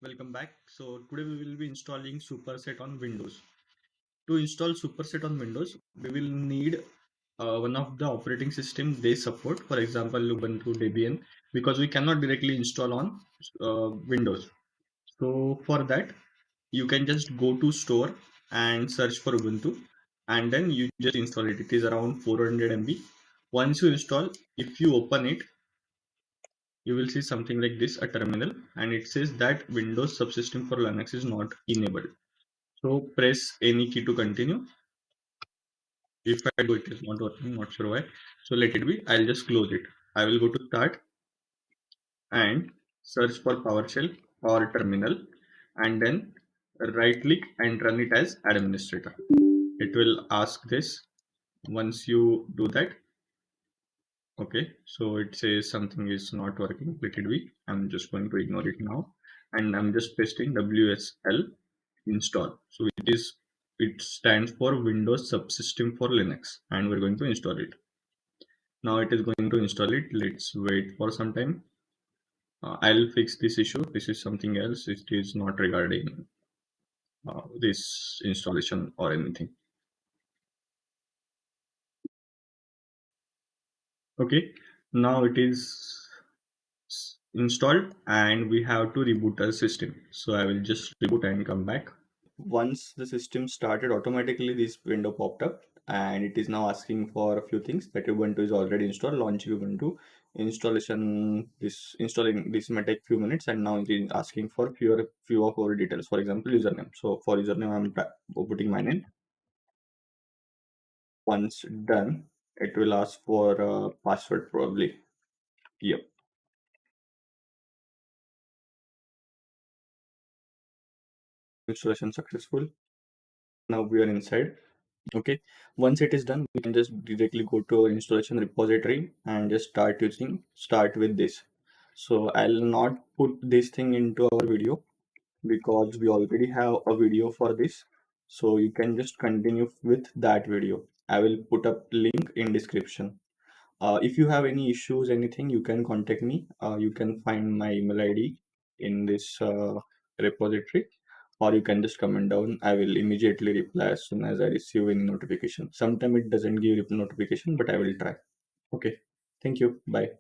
Welcome back. So today we will be installing Superset on Windows. To install Superset on Windows, we will need one of the operating system they support, for example, Ubuntu, Debian, because we cannot directly install on Windows. So for that, you can just go to store and search for Ubuntu, and then you just install it. It is around 400 MB. Once you install, if you open it, you will see something like this, a terminal, and it says that Windows subsystem for Linux is not enabled. So press any key to continue. If I do, it is not working, not sure why. So let it be. I'll just close it. I will go to start and search for PowerShell or terminal, and then right click and run it as administrator. It will ask this. Once you do that, okay, so it says something is not working. Let it be. I'm just going to ignore it now, and I'm just pasting WSL install. So it stands for Windows Subsystem for Linux, and we're going to install it. Now it is going to install it. Let's wait for some time. I'll fix this issue. This is something else. It is not regarding this installation or anything. Okay, now it is installed and we have to reboot our system. So I will just reboot and come back. Once the system started, automatically this window popped up and it is now asking for a few things. That Ubuntu is already installed. Launch Ubuntu installation. This installing this may take few minutes, and now it is asking for few of our details. For example, username. So for username, I'm putting my name. Once done, it will ask for a password probably. Yep. Installation successful. Now we are inside. Okay, once it is done, we can just directly go to our installation repository and just start with this. So I'll not put this thing into our video because we already have a video for this, so you can just continue with that video. I will put up link in description. If you have any issues, anything, you can contact me. You can find my email ID in this repository, or you can just comment down. I will immediately reply as soon as I receive any notification. Sometimes it doesn't give notification, but I will try. Okay. Thank you. Bye.